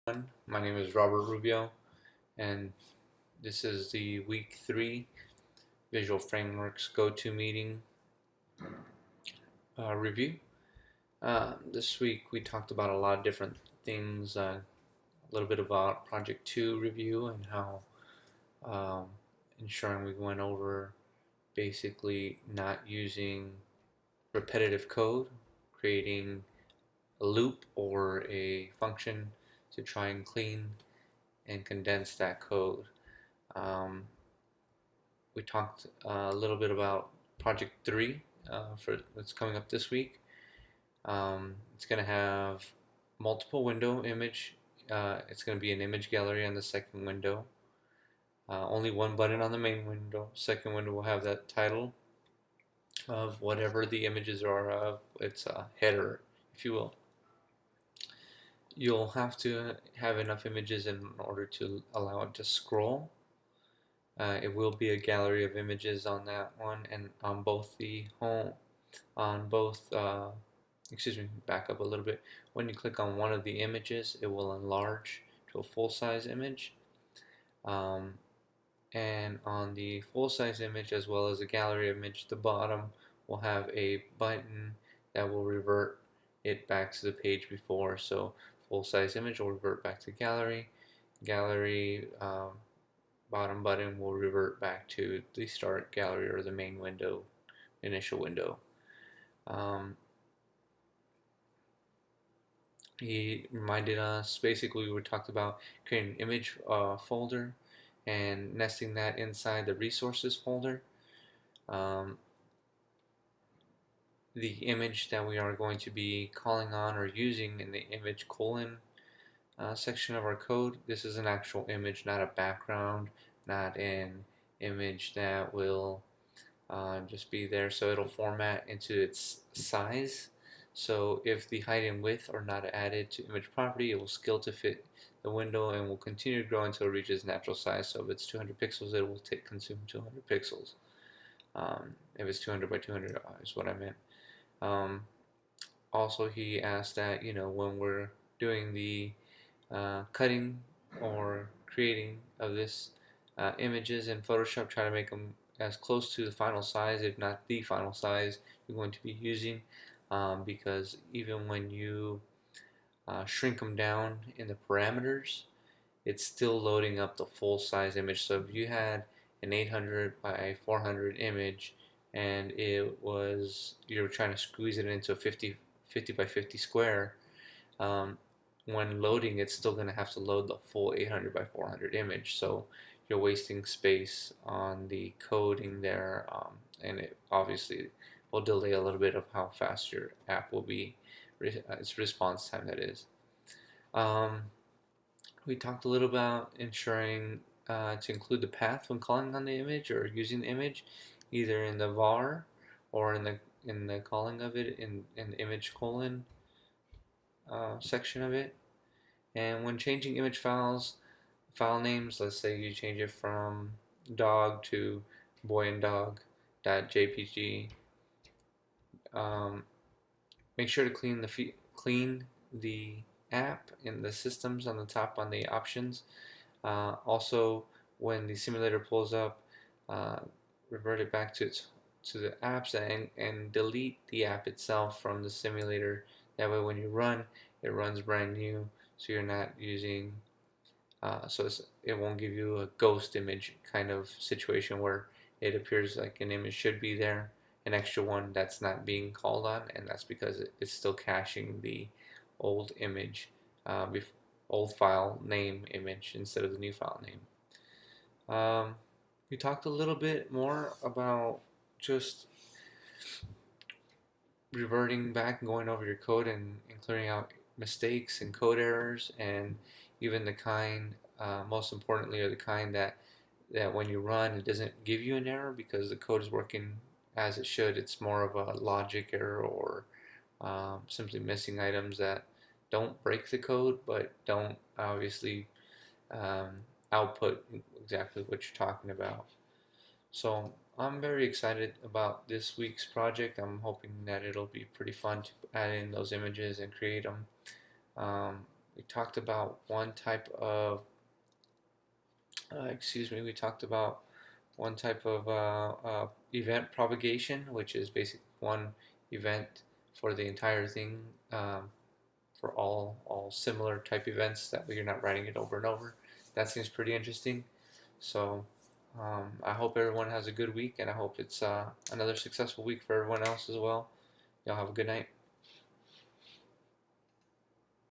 My name is Robert Rubio, and this is the week 3 Visual Frameworks Go-To Meeting review. This week we talked about a lot of different things, a little bit about Project 2 review and how um, ensuring we went over basically not using repetitive code, creating a loop or a function to try and clean and condense that code. Um, we talked a little bit about Project 3 for that's coming up this week. It's going to have multiple window image. It's going to be an image gallery on the second window. Only one button on the main window. Second window will have that title of whatever the images are of. It's a header, if you will. You'll have to have enough images in order to allow it to scroll. It will be a gallery of images on that one, and on both the home, on both, excuse me, back up a little bit. When you click on one of the images, it will enlarge to a full-size image. And on the full-size image, as well as a gallery image, the bottom will have a button that will revert it back to the page before. So full-size image will revert back to gallery. Gallery bottom button will revert back to the start gallery or the main window, initial window. He reminded us, basically we talked about creating an image folder and nesting that inside the resources folder. The image that we are going to be calling on or using in the image colon section of our code. This is an actual image, not a background, not an image that will just be there, so it'll format into its size. So if the height and width are not added to image property, it will scale to fit the window and will continue to grow until it reaches natural size. So if it's 200 pixels, it will consume 200 pixels. If it's 200 by 200 is what I meant. Also, he asked that, when we're doing the cutting or creating of this images in Photoshop, try to make them as close to the final size, if not the final size you're going to be using, because even when you shrink them down in the parameters, it's still loading up the full size image. So if you had an 800 by 400 image and you're trying to squeeze it into a 50 by 50 square, when loading, it's still going to have to load the full 800 by 400 image. So you're wasting space on the coding there, and it obviously will delay a little bit of how fast your app will be, its response time, that is. We talked a little about ensuring to include the path when calling on the image or using the image, either in the var or in the calling of it in the image colon section of it. And when changing image file names, let's say you change it from dog to boy and dog.jpg, make sure to clean the app in the systems on the top on the options. Also, when the simulator pulls up, revert it back to the apps and delete the app itself from the simulator. That way when you run, it runs brand new, so you're not using so it won't give you a ghost image kind of situation where it appears like an image should be there, an extra one that's not being called on, and that's because it's still caching the old image, old file name image instead of the new file name. We talked a little bit more about just reverting back and going over your code and clearing out mistakes and code errors, and even the kind, most importantly, are the kind that when you run, it doesn't give you an error because the code is working as it should. It's more of a logic error or simply missing items that don't break the code but don't obviously output exactly what you're talking about. So I'm very excited about this week's project. I'm hoping that it'll be pretty fun to add in those images and create them. We talked about one type of, we talked about one type of event propagation, which is basically one event for the entire thing, for all similar type events that you're not writing it over and over. That seems pretty interesting. So I hope everyone has a good week, and I hope it's another successful week for everyone else as well. Y'all have a good night.